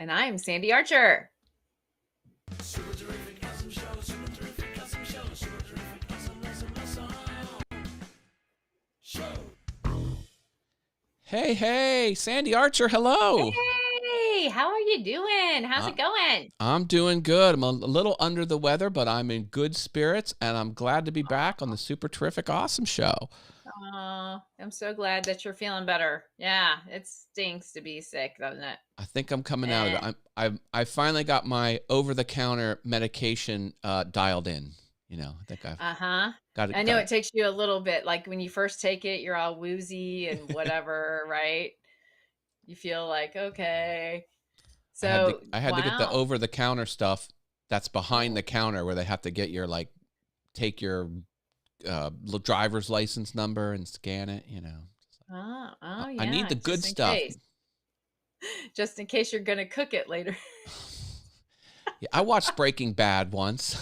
And I am Sandy Archer. Hey, Sandy Archer, hello. Hey, how are you doing? How's Uh, it going? I'm doing good. I'm a little under the weather, but I'm in good spirits, and I'm glad to be back on the Super Terrific Awesome Show. I'm so glad that you're feeling better. Yeah, it stinks to be sick, doesn't it? I think I'm coming out of Eh. it. I finally got my over-the-counter medication dialed in. I think I've Uh-huh. got it. I know it takes you a little bit, like when you first take it, you're all woozy and whatever, right? You feel like, okay. So, I had to get the wow. over-the-counter stuff that's behind Oh, the counter where they have to get your take your driver's license number and scan it. I need yeah, the good just in stuff. case. Just in case you're gonna cook it later. Yeah, I watched Breaking Bad once.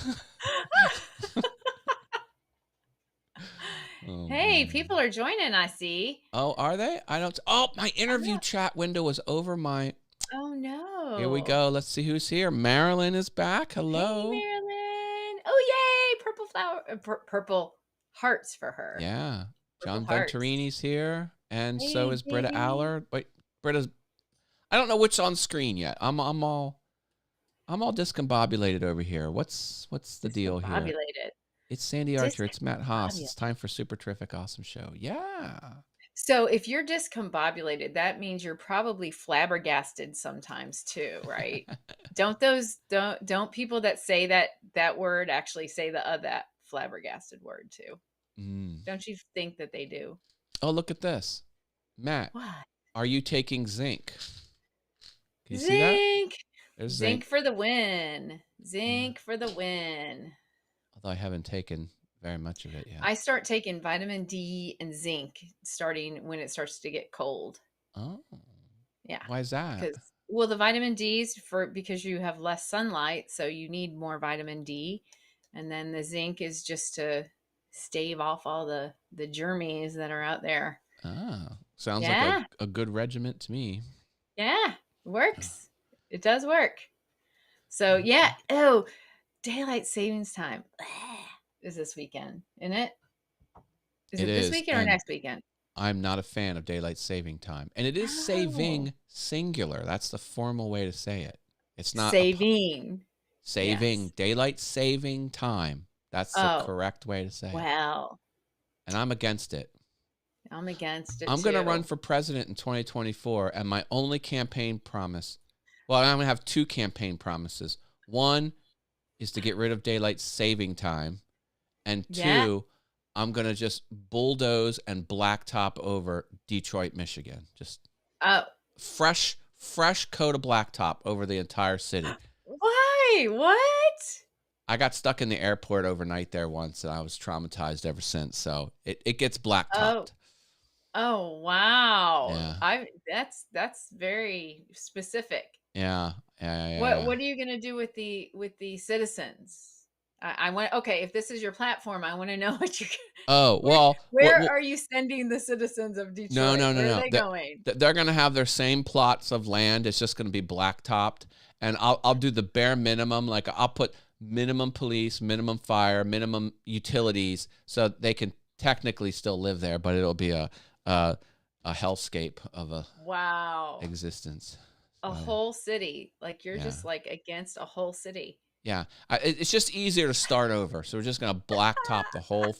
Oh, Hey, man. people are joining, I see. Oh, are they? I don't. Oh, my interview Yeah. chat window was over my. Oh Here we no. go. Let's see who's here. Marilyn is back. Hey, Hello. Marilyn. Oh, yay. Purple flower, purple hearts for her. Yeah. Purple John hearts. Venturini's here, and so Hey, is Britta baby. Aller. Wait, Britta's. I don't know which on screen yet. I'm all discombobulated over here. What's the deal here? Discombobulated. It's Sandy Archer. It's Matt Haas. Discombobulated. It's time for Super Terrific Awesome Show. Yeah. So if you're discombobulated, that means you're probably flabbergasted sometimes too, right? Don't people that say that word actually say that flabbergasted word too? Mm. Don't you think that they do? Oh, look at this. Matt, What? are you taking zinc? Can you see that? Zinc. There's Zinc zinc. for the win. Yeah. Zinc for the win. Although I haven't taken very much of it yet. I start taking vitamin D and zinc starting when it starts to get cold. Oh. Yeah. Why is that? Well, the vitamin D's because you have less sunlight, so you need more vitamin D. And then the zinc is just to stave off all the germies that are out there. Ah. Sounds like Yeah. a good regiment to me. Yeah. Works. It does work. So yeah. Oh, daylight savings time is this weekend, isn't it? Is It it this is, weekend or and next weekend? I'm not a fan of daylight saving time. And it is Oh, saving singular. That's the formal way to say it. It's not saving. saving, Yes. daylight saving time. That's the Oh, correct way to say it. well, And I'm against it. I'm against it I'm going to run too. for president in 2024, and my only campaign promise, well, I'm going to have two campaign promises. One is to get rid of daylight saving time, and Yeah. two, I'm going to just bulldoze and blacktop over Detroit, Michigan. Just Oh, fresh coat of blacktop over the entire city. why? What? I got stuck in the airport overnight there once, and I was traumatized ever since. So it gets Oh, blacktopped. oh, wow. Yeah. That's very specific. Yeah. What are you gonna do with the citizens? I want okay, if this is your platform, I want to know what you're Oh, where well, where are you sending the citizens of no, Detroit? no, no, Where are no. they going? They're going to have their same plots of land. It's just going to be blacktopped, and I'll do the bare minimum. Like I'll put minimum police, minimum fire, minimum utilities, so they can technically still live there, but it'll be a hellscape of a Wow. existence. A whole city. Like you're Yeah. just like against a whole city. Yeah, it's just easier to start over. So we're just gonna blacktop the whole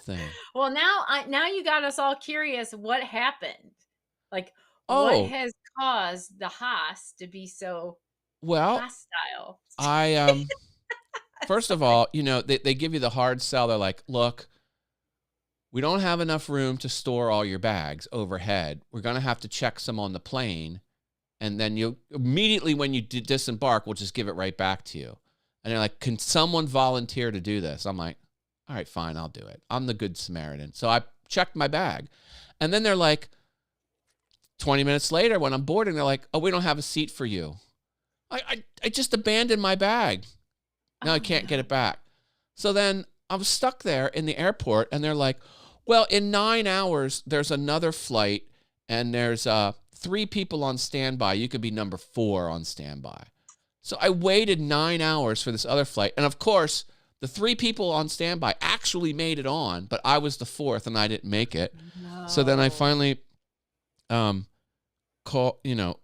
thing. Well, now you got us all curious what happened. Like what Oh, has caused the Haas to be so well, hostile? I first of all, they give you the hard sell. They're like, look, we don't have enough room to store all your bags overhead. We're gonna have to check some on the plane, and then you immediately when you disembark, we'll just give it right back to you. And they're like, can someone volunteer to do this? I'm like, all right, fine, I'll do it. I'm the good Samaritan. So I checked my bag. And then they're like, 20 minutes later when I'm boarding, they're like, oh, we don't have a seat for you. I just abandoned my bag. Now I can't get it back. So then I was stuck there in the airport, and they're like, well, in 9 hours, there's another flight, and there's 3 people on standby, you could be number 4 on standby. So I waited 9 hours for this other flight. And of course, the 3 people on standby actually made it on, but I was the 4th and I didn't make it. So then I No. finally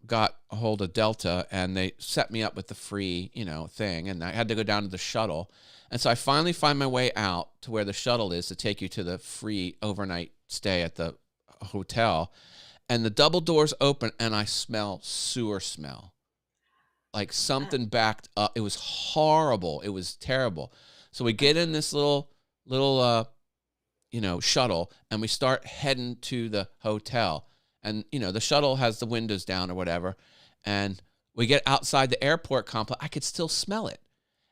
got a hold of Delta, and they set me up with the free, thing. And I had to go down to the shuttle. And so I finally find my way out to where the shuttle is to take you to the free overnight stay at the hotel. And the double doors open, and I smell sewer smell. Like something backed up. It was horrible. It was terrible. So we get in this little shuttle, and we start heading to the hotel. And, the shuttle has the windows down or whatever. And we get outside the airport complex. I could still smell it.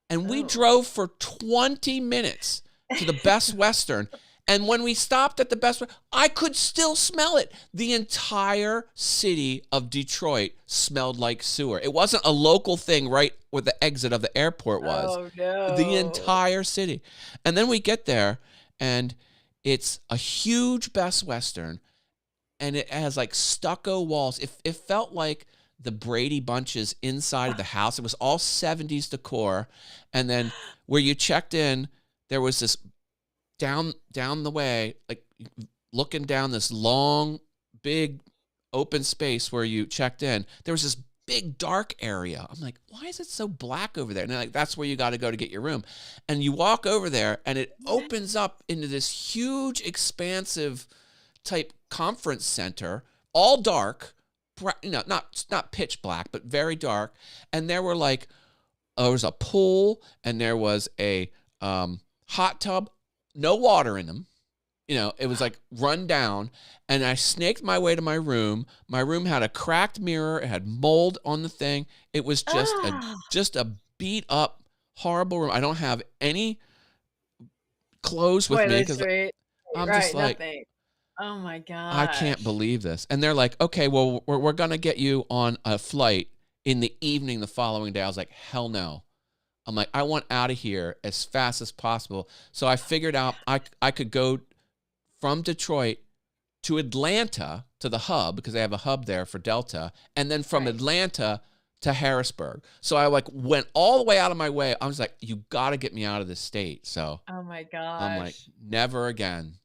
And we Oh. drove for 20 minutes to the Best Western. And when we stopped at the Best Western, I could still smell it. The entire city of Detroit smelled like sewer. It wasn't a local thing right where the exit of the airport was. Oh, The no. entire city. And then we get there, and it's a huge Best Western, and it has like stucco walls. It felt like the Brady Bunches inside of the house. It was all 70s decor. And then where you checked in, there was this down the way, like looking down this long, big open space where you checked in. There was this big dark area. I'm like, why is it so black over there? And they're like, that's where you got to go to get your room. And you walk over there, and it opens up into this huge, expansive type conference center, all dark, not pitch black, but very dark. And there were there was a pool, and there was a hot tub, no water in them. It was like run down. And I snaked my way to my room. My room had a cracked mirror. It had mold on the thing. It was Ah. just a beat up, horrible room. I don't have any clothes with me because Toiletry. I'm just Right, like, nothing. Oh my I can't gosh. believe this. And they're like, okay, well, we're going to get you on a flight in the evening the following day. I was like, hell no. I'm like, I want out of here as fast as possible. So I figured out I could go from Detroit to Atlanta to the hub, because they have a hub there for Delta, and then from Right. Atlanta to Harrisburg. So I went all the way out of my way. I was like, you got to get me out of this state. So Oh my I'm like, gosh. never again.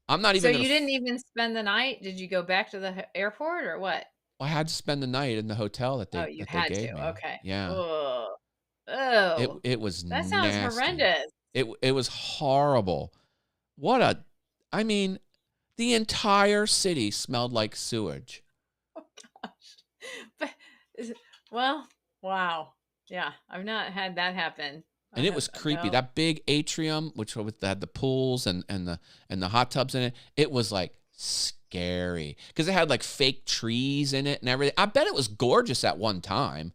I'm not So even going you to didn't even spend the night? Did you go back to the airport or what? I had to spend the night in the hotel that Oh, they you that they had gave to. me. Okay. Yeah. Oh. It Oh. it was That sounds nasty. horrendous. It was horrible. What a I mean, the entire city smelled like sewage. Oh gosh. But is it well, wow. Yeah, I've not had that happen. I And it have was creepy. no. That big atrium, which had the pools and the hot tubs in it, it was like scary because it had like fake trees in it and everything. I bet it was gorgeous at one time,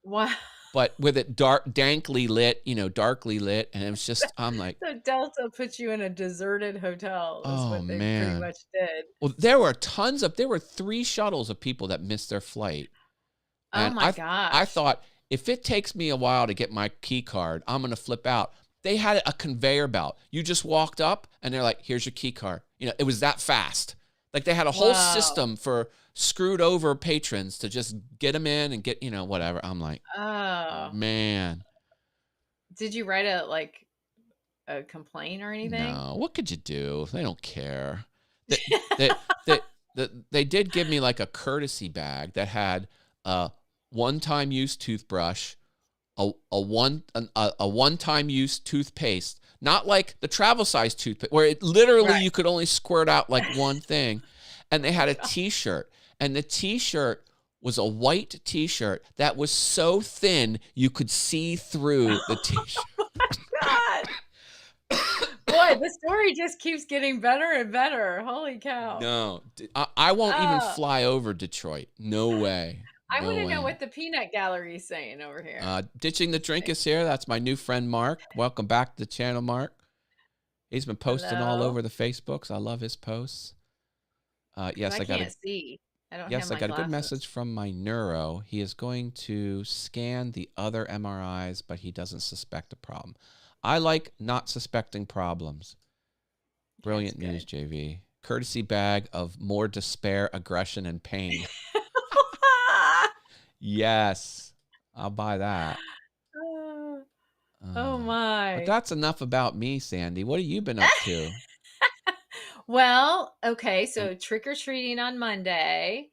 Wow. but with it darkly lit, darkly lit, and it was just I'm like, So Delta puts you in a deserted hotel is oh what they pretty man. much did. Well, there were 3 shuttles of people that missed their flight. Oh And my I gosh. thought, if it takes me a while to get my key card, I'm going to flip out. They had a conveyor belt. You just walked up and they're like, here's your key card. It was that fast. Like they had a whole Wow. system for screwed over patrons to just get them in and get, whatever. I'm like, Oh. man, Did you write a complaint or anything? no, what could you do? They don't care. They, they, they, they did give me like a courtesy bag that had a one-time use toothbrush, a one-time use toothpaste, not like the travel size toothpaste where it literally Right. you could only squirt out like one thing. And they had a t-shirt, and the t-shirt was a white t-shirt that was so thin you could see through the t-shirt. God. Boy, the story just keeps getting better and better. Holy cow. No, I won't even Oh, fly over Detroit. No way. I No wanna know way. what the peanut gallery is saying over here. Ditching the drink is here. That's my new friend Mark. Welcome back to the channel, Mark. He's been posting all Hello? over the Facebooks. I love his posts. Because I can't see. I don't have I my got a good glasses. message from my neuro. He is going to scan the other MRIs, but he doesn't suspect a problem. I like not suspecting problems. That's Brilliant news, good. JV. Courtesy bag of more despair, aggression, and pain. Yes, I'll buy that. Oh, oh Uh, but my. that's enough about me, Sandy. What have you been up to? Well, okay, And so trick or treating on Monday.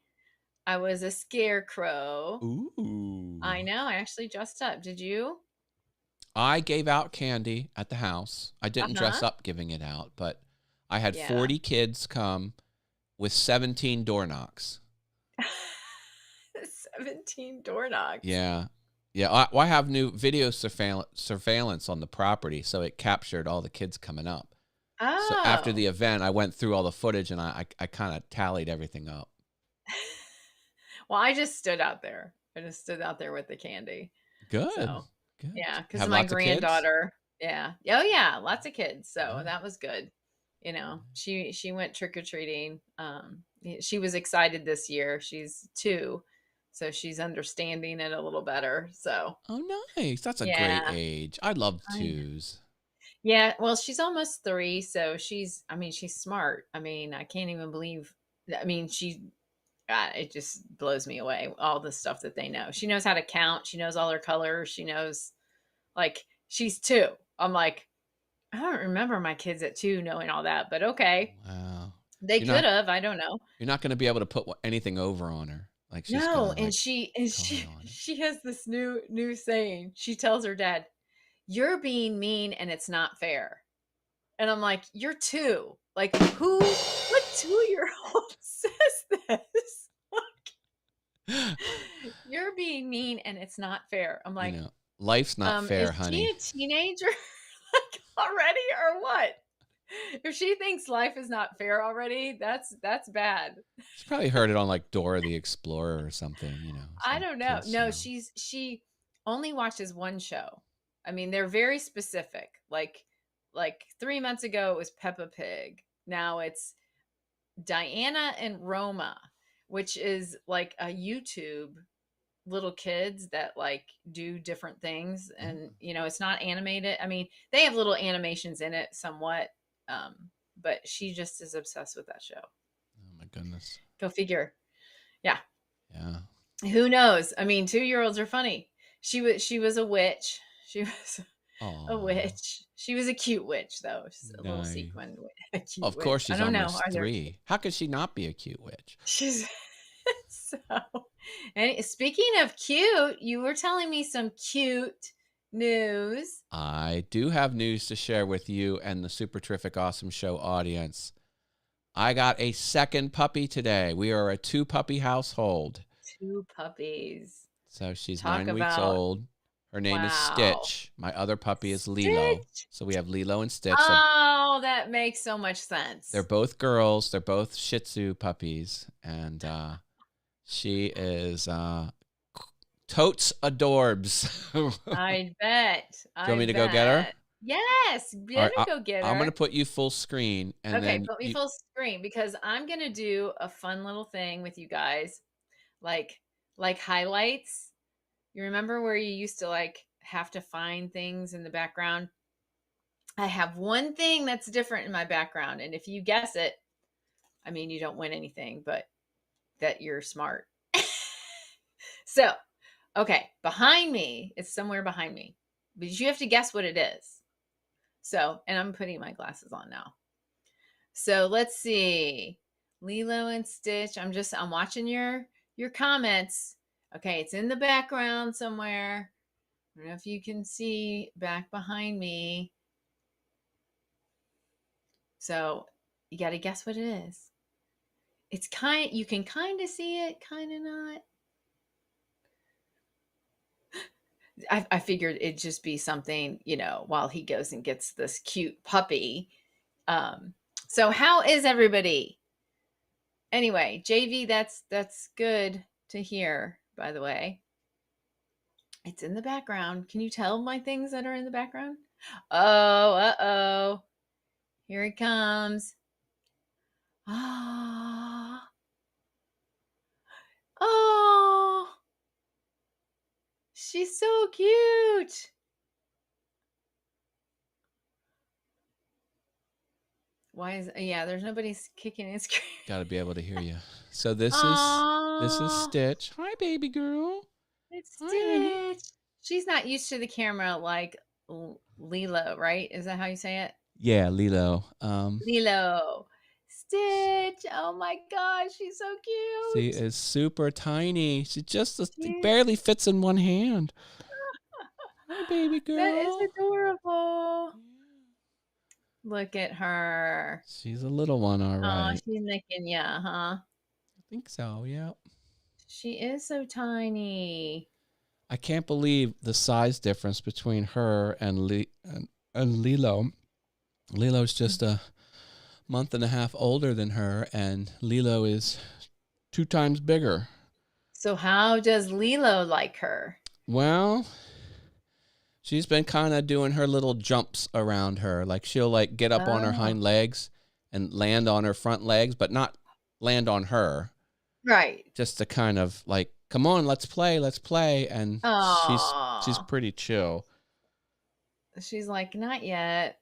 I was a scarecrow. I ooh. know, I actually dressed up. Did you? I gave out candy at the house. I didn't dress Uh-huh. up giving it out, but I had Yeah. 40 kids come with 17 door knocks. 17 door knocks. Yeah. Yeah, I have new video surveillance on the property, so it captured all the kids coming up. So after Oh. the event, I went through all the footage and I kind of tallied everything up. Well, I just stood out there. I just stood out there with the candy. Good. So, Good. yeah, because Have of my lots of kids? granddaughter. Yeah. Oh, yeah, lots of kids. So Good. that was good. She went trick or treating. She was excited this year. She's 2, so she's understanding it a little better. So, Oh, nice. That's a great yeah. age. I love I twos. Yeah, well, she's almost 3, so she's smart. I can't even believe it just blows me away, all the stuff that they know. She knows how to count, she knows all her colors, she knows like, she's 2. I'm like, I don't remember my kids at 2 knowing all that, but okay. Wow. They You're could not have, I don't know. you're not going to be able to put anything over on her. Like she's going No, to and like she and go she in on it. she has this new saying. She tells her dad, "You're being mean and it's not fair." And I'm like, "You're 2. Like, what 2-year-old says this? You're being mean and it's not fair." I'm You like, know, life's not fair, Is she honey. a teenager like already or what? If she thinks life is not fair already, that's bad. She probably heard it on like Dora the Explorer or something, I some don't know. kids No, show. she only watches one show. They're very specific. Like 3 months ago it was Peppa Pig. Now it's Diana and Roma, which is like a YouTube little kids that like do different things, Oh, and it's not animated. They have little animations in it somewhat, but she just is obsessed with that show. oh my goodness. Go figure. Yeah. Yeah. Who knows? 2-year-olds are funny. She was a witch. She was a Oh, witch. She was a cute witch though. She's a little nice. sequined witch, a cute Of course, witch. I she's don't know. almost Are there cute? 3. How could she not be a cute witch? She's so. And speaking of cute, you were telling me some cute news. I do have news to share with you and the Super Terrific Awesome Show audience. I got a second puppy today. We are a 2-puppy household. 2 puppies. So she's Talk 9 weeks about old. Her name is wow. Stitch. My other puppy is Lilo. Stitch. So we have Lilo and Stitch. Oh, that makes so much They're sense. both girls. They're both Shih Tzu puppies. And she is totes adorbs. Do I bet. you want I me to go get her? bet. Yes, All better right. go get I'm going to her. put you full screen. And Okay, then put me you, full screen because I'm gonna do a fun little thing with you guys, like highlights. You remember where you used to like have to find things in the background? I have one thing that's different in my background, and if you guess it, you don't win anything, but that you're smart. So, okay, behind me, it's somewhere behind me, but you have to guess what it is. So, and I'm putting my glasses on now. So let's see. Lilo and Stitch. I'm watching your comments. Okay, it's in the background somewhere. I don't know if you can see back behind me. So you got to guess what it is. You can kind of see it, kind of not. I figured it'd just be something, while he goes and gets this cute puppy. Um, so how is everybody? Anyway, JV, that's good to hear, by the way. It's in the background. Can you tell my things that are in the background? Oh, uh-oh. Here it comes. Ah. Oh, she's so cute. Why is yeah, there's nobody kicking and screaming. got to be able to hear you. So this is Oh, Stitch. Hi, baby girl. It's Hi, honey. Stitch. She's not used to the camera like Lilo, right? Is that how you say it? Yeah, Lilo. Lilo. Stitch. Oh my gosh, she's so She cute. is super tiny. She Cute. barely fits in one hand. Hi, baby That is girl. adorable. Yeah. Look at her. She's a little one, all Oh, right. she's licking ya, huh? I think so, yeah. She is so tiny. I can't believe the size difference between her and and Lilo. Lilo's just a month and a half older than her, and Lilo is 2 times bigger. So how does Lilo like her? Well, she's been kind of doing her little jumps around her. Like she'll like get up on her Oh, hind legs and land on her front legs, but not land on her. right. Just to kind of like, come on, let's play, let's play. And she's Oh, pretty chill. she's like, not yet.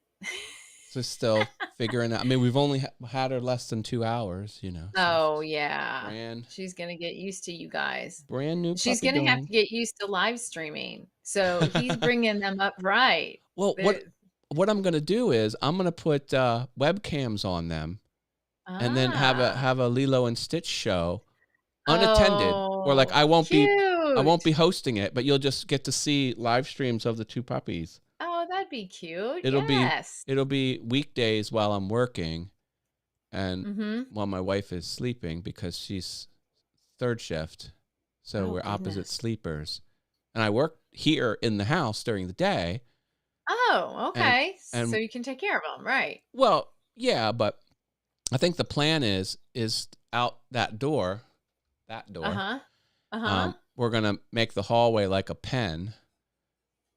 So still figuring out. I mean, we've only had her less than 2 hours, so Oh, she's yeah. brand She's gonna get used to you guys. brand new She's puppy gonna have dog. to get used to live streaming. So he's bringing them up right. Well, The what I'm gonna do is I'm gonna put webcams on them, and then ah. have a Lilo and Stitch show unattended, or like Oh, I won't cute. be hosting it, but you'll just get to see live streams of the two puppies. Oh, that'd be cute. It'll be Yes. it'll be weekdays while I'm working, and Mhm. while my wife is sleeping because she's third shift. So Oh, we're opposite goodness. sleepers. And I work here in the house during the day. Oh, And okay. So and you can take care of them, right? well, yeah, but I think the plan is out that door. Uh-huh. Uh-huh. We're gonna make the hallway like a pen,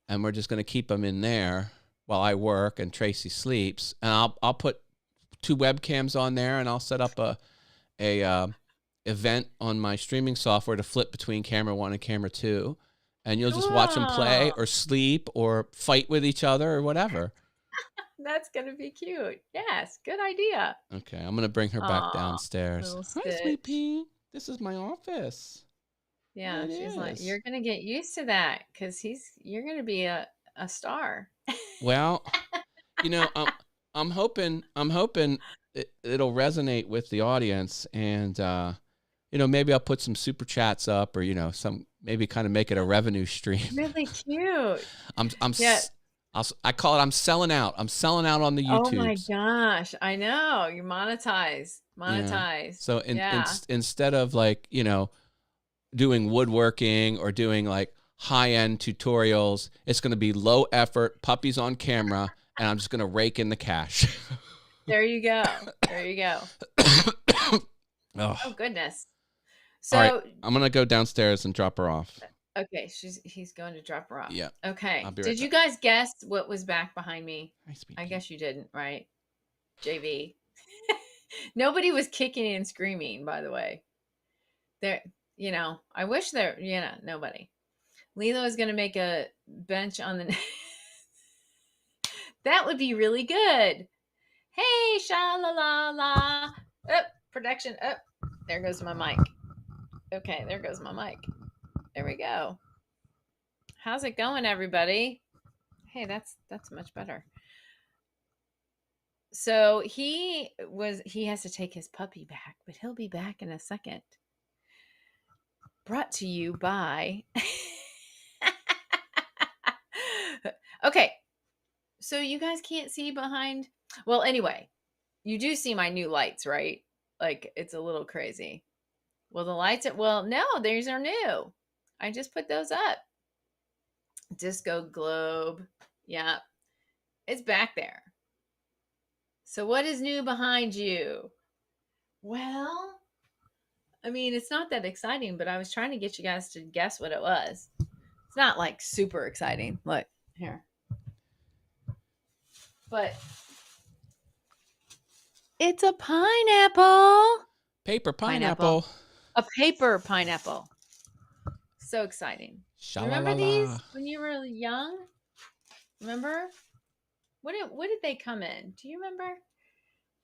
and we're just gonna keep them in there while I work and Tracy sleeps. And I'll put 2 webcams on there, and I'll set up a event on my streaming software to flip between camera 1 and camera 2, and you'll just watch them play Cool. or sleep or fight with each other or whatever. That's gonna be cute. Yes, good idea. Okay, I'm gonna bring her back Aw, downstairs. little Hi, sweet Stitch. pea. This is my office. Yeah, It she's like, is. you're gonna get used to that because you're gonna be a star. Well, you know, I'm hoping it'll resonate with the audience, and maybe I'll put some super chats up, or some maybe kind of make it a revenue stream. Really cute. I'm Yeah. s- I call it I'm selling out. I'm selling out on the Oh my YouTubes. gosh. I know. You monetize. Yeah. Monetize. So Yeah. instead of like, doing woodworking or doing like high-end tutorials, it's going to be low effort, puppies on camera, and I'm just going to rake in the cash. There you go. There you go. Oh, Oh goodness. all right. So I'm going to go downstairs and drop her off. okay, he's going to drop her off. Yeah. I'll Okay. be right Did you back. guys guess what was back behind me? Hi, sweet I pea. guess you didn't, right? JV. Nobody was kicking and screaming, by the way. There, I wish nobody. Lilo is going to make a bench on the. That would be really good. Hey, sha la la la. Up, production. Up. There goes my mic. Okay, there goes my mic. There we go. How's it going, everybody? Hey, that's much better. So he has to take his puppy back, but he'll be back in a second. Brought to you by Okay. So you guys can't see behind. Well, anyway, you do see my new lights, right? Like it's a little crazy. Well, the lights well, no, these are new. I just put those up. Disco globe. Yeah. It's back there. So what is new behind you? Well, I mean, it's not that exciting, but I was trying to get you guys to guess what it was. It's not like super exciting. Look, here. But it's a pineapple. Paper Pineapple. pineapple. A paper pineapple. So exciting. Sha You la la remember la. these when you were young? Remember? What did they come in? Do you remember?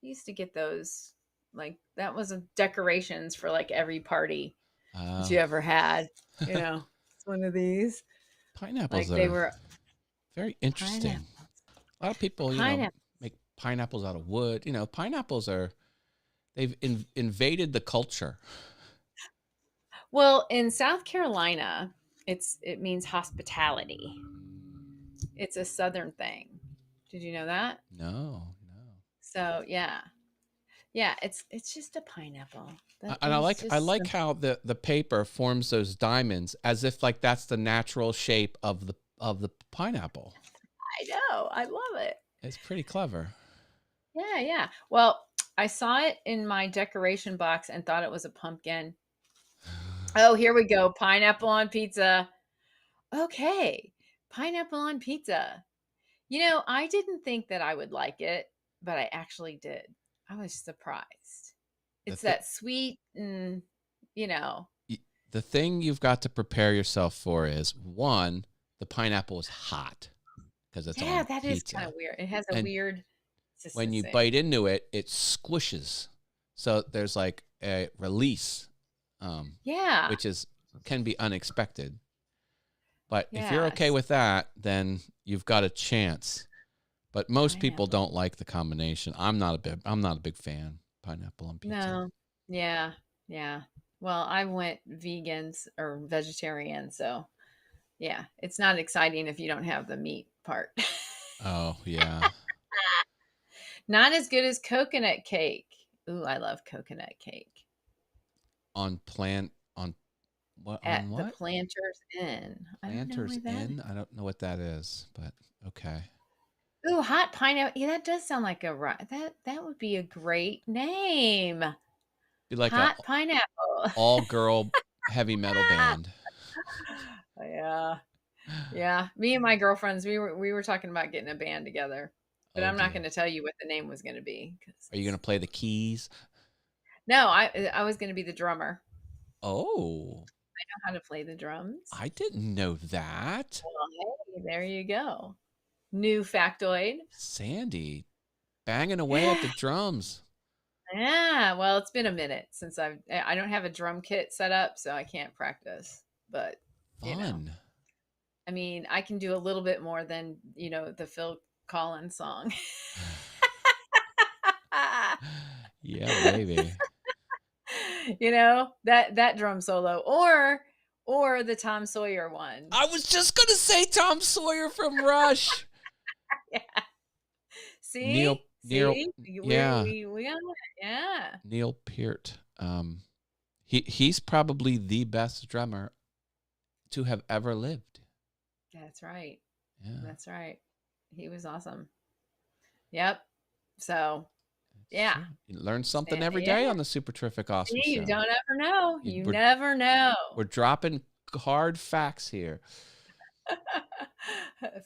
We used to get those. Like that was a decorations for like every party that you Oh. ever had. So one of these. Pineapples Like they are were very interesting. pineapple. A lot of people, Pineapple. make pineapples out of wood. Pineapples they've invaded the culture. Well, in South Carolina, it means hospitality. It's a southern thing. Did you know that? No, no. So yeah, yeah. It's just a pineapple. That And there's I just like how the paper forms those diamonds as if like that's the natural shape of the pineapple. I know. I love it. It's pretty clever. Yeah, yeah. Well, I saw it in my decoration box and thought it was a pumpkin. Oh, here we go. Pineapple on pizza. Okay. Pineapple on pizza. I didn't think that I would like it, but I actually did. I was surprised. The It's th- that sweet and, you know, the thing you've got to prepare yourself for is one, the pineapple is hot because it's yeah, on that is kind pizza. of weird. It has a And weird when you consistency. bite into it, it squishes. So there's like a release, Yeah. which can be unexpected. But if you're okay Yes. with that, then you've got a chance. But most people Pineapple. don't like the combination. I'm not a big fan. Pineapple on pizza. No. Yeah. Yeah. Well, I went vegans or vegetarian, so yeah, it's not exciting if you don't have the meat part. Oh yeah. Not as good as coconut cake. Ooh, I love coconut cake On what at on the what? Planters Inn. I don't know Planters where that is. Inn? I don't know what that is, but okay. Ooh, hot pineapple. Yeah, that does sound like that would be a great name. Be like a Hot pineapple. all girl heavy metal band. Yeah. Yeah. Me and my girlfriends, we were talking about getting a band together. But Oh I'm not going dear. to tell you what the name was going to be cuz Are you gonna play the keys? no, I was going to be the drummer. Oh, I know how to play the drums. I didn't know that. Well, hey, there you go. New factoid. Sandy banging away at the drums. Yeah, well, it's been a minute since I don't have a drum kit set up, so I can't practice. But, you know, Fun. I mean, I can do a little bit more than, the Phil Collins song. Yeah, baby. That drum solo or the Tom Sawyer one. I was just gonna say Tom Sawyer from Rush. Yeah. Neil See? Neil See? yeah, We got it. Yeah. Neil Peart. He's probably the best drummer to have ever lived. That's right. Yeah, That's right. He was awesome. Yep. So, it's yeah. true. You learn something every Yeah. day on the Super Terrific Awesome See, you Show. don't ever know. You- You We're never know. we're dropping hard facts here.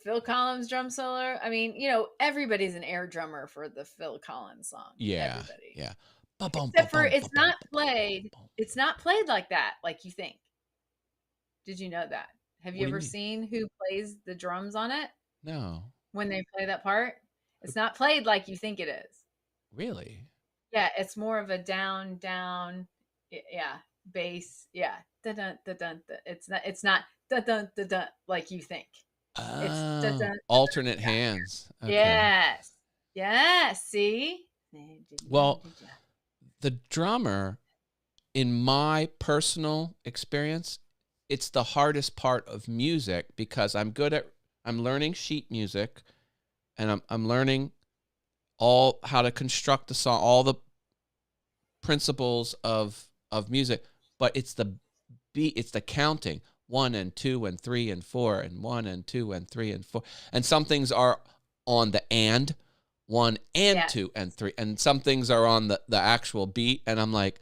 Phil Collins drum solo. I mean, everybody's an air drummer for the Phil Collins song. Yeah, Everybody. yeah. Ba-bum, Except for ba-bum, it's ba-bum, not ba-bum, played. ba-bum. It's not played like that, like you think. Did you know that? Have What you do you ever mean? seen who plays the drums on it No, when they play that part? It's not played like you think it is. really? Yeah, it's more of a down, down, yeah, bass, yeah, dun dun dun dun. It's not dun dun dun dun like you think. It's dun Oh, dun. alternate hands. Okay. Yes. Yes. See? Did you know? Well, Did you? the drummer, in my personal experience, it's the hardest part of music because I'm learning sheet music and I'm learning all how to construct the song, all the principles of music, but it's the beat, it's the counting. 1 and 2 and 3 and 4 and 1 and 2 and 3 and 4. And some things are on the and 1 and 2 and 3. And some things are on the actual beat. And I'm like,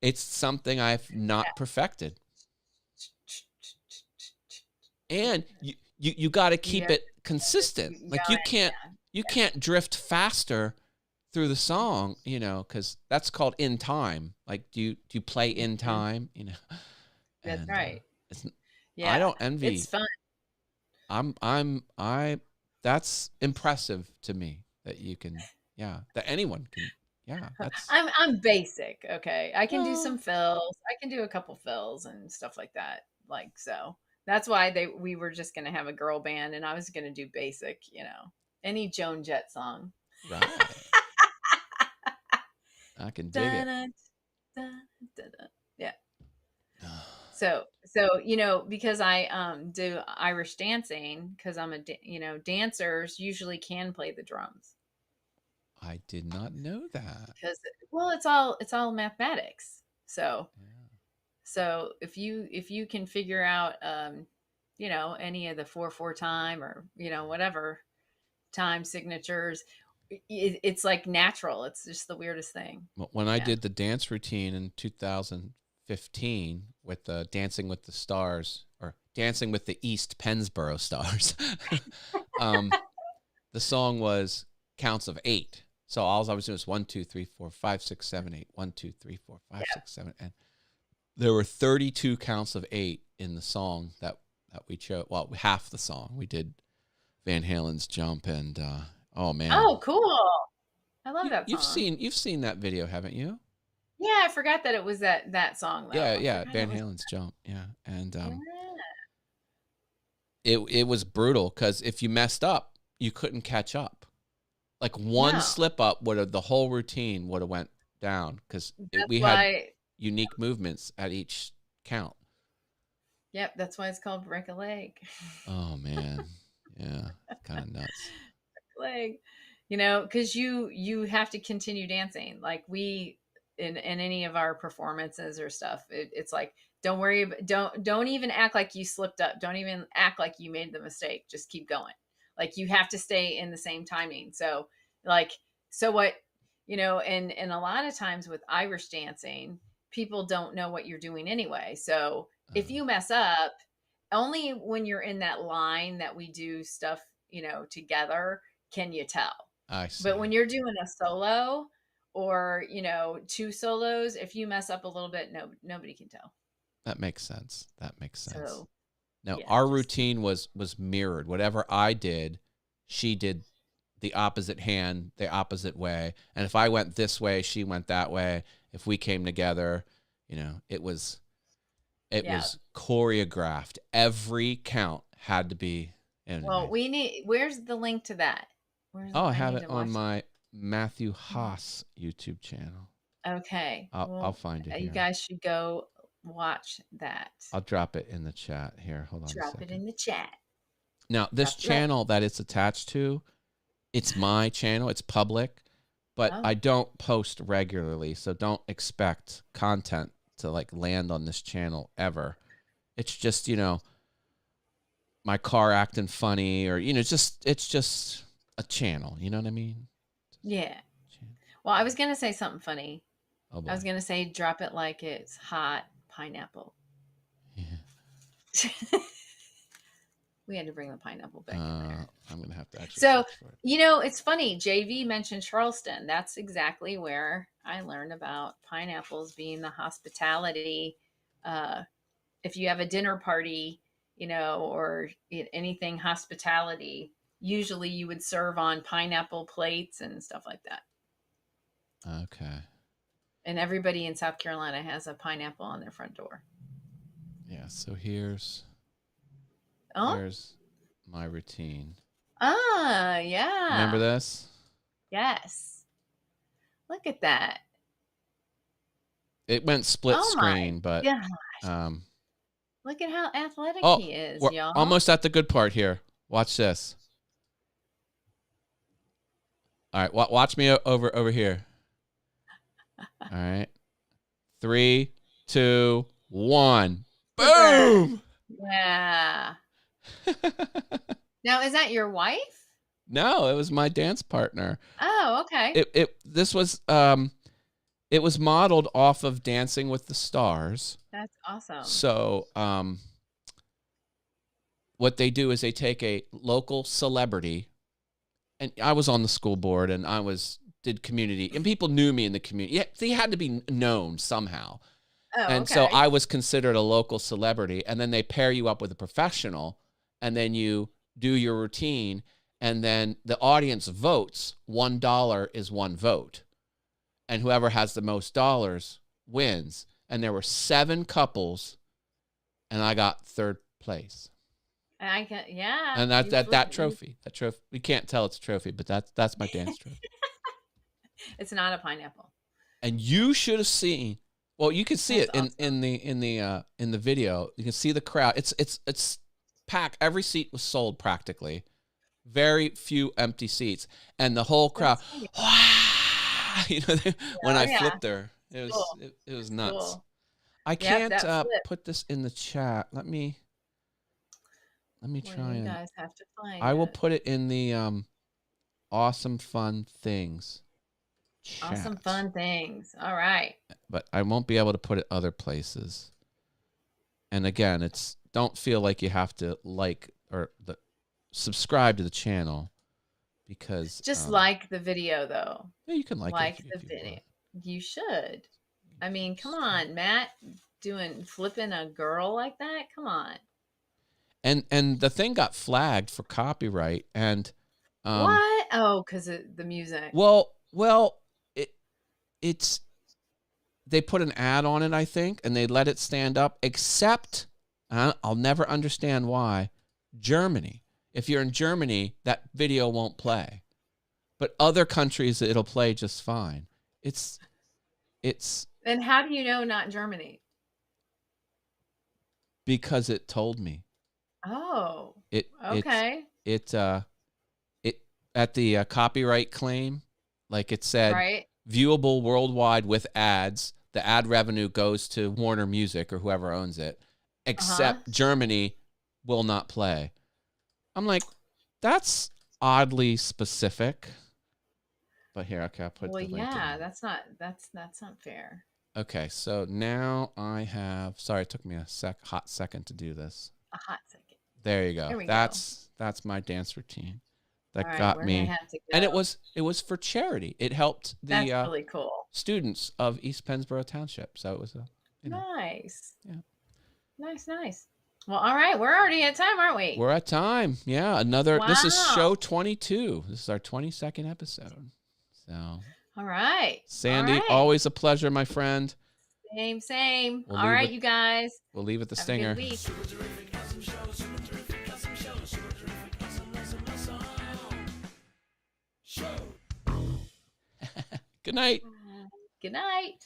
it's something I've not perfected. And you got to You keep have it consistent. to Like you can't drift faster through the song, because that's called in time. Like do you play in Mhm. time, That's and right. it's Yeah. I don't It's envy. fun. I That's impressive to me that you can, yeah, that anyone can, yeah, that's I'm basic, okay? I can do some well, fills. I can do a couple fills and stuff like that. Like so. That's why we were just gonna have a girl band, and I was gonna do basic, any Joan Jett song. Right. I can dig it. Dun, dun, dun, dun. Yeah. So because I do Irish dancing, because I'm dancers usually can play the drums I did not know that. because well it's all mathematics. So Yeah. so if you can figure out any of the 4/4 time, or whatever time signatures, it's like natural. It's just the weirdest thing. When I Yeah. did the dance routine in 2015 with the Dancing with the Stars, or Dancing with the East Pennsboro Stars, um, the song was counts of 8. So all I was doing was 1, 2, 3, 4, 5, 6, 7, 8. 1, 2, 3, 4, 5, Yeah. 6, 7, and there were 32 counts of 8 in the song that we chose. Well, half the song we did Van Halen's Jump, and oh man, Oh, cool. I love that song. you've seen that video, haven't you? Yeah, I forgot that it was that song though. Yeah, I yeah, forgot it Van was. Halen's Jump, yeah, and Yeah. it was brutal because if you messed up, you couldn't catch up. Like one No. slip up would have the whole routine would have went down because That's we had why. unique movements at each count. Yep, that's why it's called Break a Leg. Oh man, yeah, kind of nuts. Leg. Because you have to continue dancing. Like we in any of our performances or stuff, it's like don't worry, don't even act like you slipped up. Don't even act like you made the mistake. Just keep going. Like you have to stay in the same timing. So like so what and a lot of times with Irish dancing, people don't know what you're doing anyway. So if you mess up, only when you're in that line that we do stuff, together, can you tell. I But see. when you're doing a solo, or, two solos, if you mess up a little bit, no, nobody can tell. That makes sense. That makes sense. So No, yeah, our just routine was mirrored. Whatever I did, she did the opposite hand, the opposite way. And if I went this way, she went that way. If we came together, it yeah. was choreographed. Every count had to be Well, animated. where's the link to that? Oh, I I have need it to on watch it. my Matthew Haas YouTube channel. Okay. I'll Well, find it you here. guys should go watch that. I'll drop it in the chat here. Hold on a Drop it second. in the chat. Now, this Drop it like. channel that it's attached to, it's my channel. It's public, but Oh, I don't post regularly, so don't expect content to like land on this channel ever. It's just, my car acting funny, or it's just a channel, you know what I mean? yeah. Well, I was gonna say something funny. Oh I was boy. gonna say drop it like it's hot pineapple. Yeah. We had to bring the pineapple back in there. I'm gonna have to actually So, search for it. it's funny. JV mentioned Charleston. That's exactly where I learned about pineapples being the hospitality. Uh, if you have a dinner party, or anything hospitality, usually you would serve on pineapple plates and stuff like that. Okay. And everybody in South Carolina has a pineapple on their front door. Yeah, so here's Oh, my routine. Yeah. Remember this? Yes. Look at that. It went split Oh my screen, but God. um Look at how athletic oh, he is, we're y'all. almost at the good part here. Watch this. All right, watch me over here. All right. 3, 2, 1. Super. Boom. Yeah. Now, is that your wife? No, it was my dance partner. Oh, okay. It was modeled off of Dancing with the Stars. That's awesome. So, what they do is they take a local celebrity, and I was on the school board, and did community, and people knew me in the community. Yeah, they had to be known somehow. Oh, And so okay. I was considered a local celebrity, and then they pair you up with a professional, and then you do your routine, and then the audience votes. $1 is one vote, and whoever has the most dollars wins. And there were 7 couples, and I got third place. I can, yeah, And you flip that you trophy, we can't tell it's a trophy, but that's my dance trophy. it's not a pineapple. And you should have seen. Well, you can see That's it awesome. in the video. You can see the crowd. It's packed. Every seat was sold practically. Very few empty seats, and the whole crowd. That's great. Wow! When Oh, I yeah. flipped her, It's cool. it was It's nuts. cool. I Yep, can't that flip. put this in the chat. Let me Well, try you and guys have to find I will it. put it in the awesome fun things Awesome chat, fun things. All right. but I won't be able to put it other places. And again, it's don't feel like you have to like or subscribe to the channel because Just like the video though. yeah, you can like it Like the if you video. want. You should. I mean, come on, Matt, doing flipping a girl like that? Come on. And the thing got flagged for copyright and What? Oh, because of the music. well it's they put an ad on it, I think, and they let it stand up, except I'll never understand why. Germany. If you're in Germany, that video won't play. But other countries, it'll play just fine. It's And how do you know not Germany? because it told me. Oh, It it's okay. it it at the copyright claim, like it said, Right. viewable worldwide with ads. The ad revenue goes to Warner Music or whoever owns it, Uh-huh. except Germany will not play. I'm like, that's oddly specific. But here, okay, I'll put Well, the link in yeah, there. that's not fair. Okay, so now I have. Sorry, it took me a hot second to do this. A hot second. There you go. There we go. That's my dance routine. All That right, got we're gonna me, have to and go. it was for charity. It helped That's the really cool. students of East Pennsboro Township. So it was a, Nice. yeah. Nice, nice. Well, all right, we're already at time, aren't we? We're at time. Yeah, another. This is Wow. show 22. This is our 22nd episode. So, All right. All Sandy, right. always a pleasure, my friend. Same, same. We'll All leave right, it. you guys. We'll leave it the Have a good stinger. week. Good night. Good night.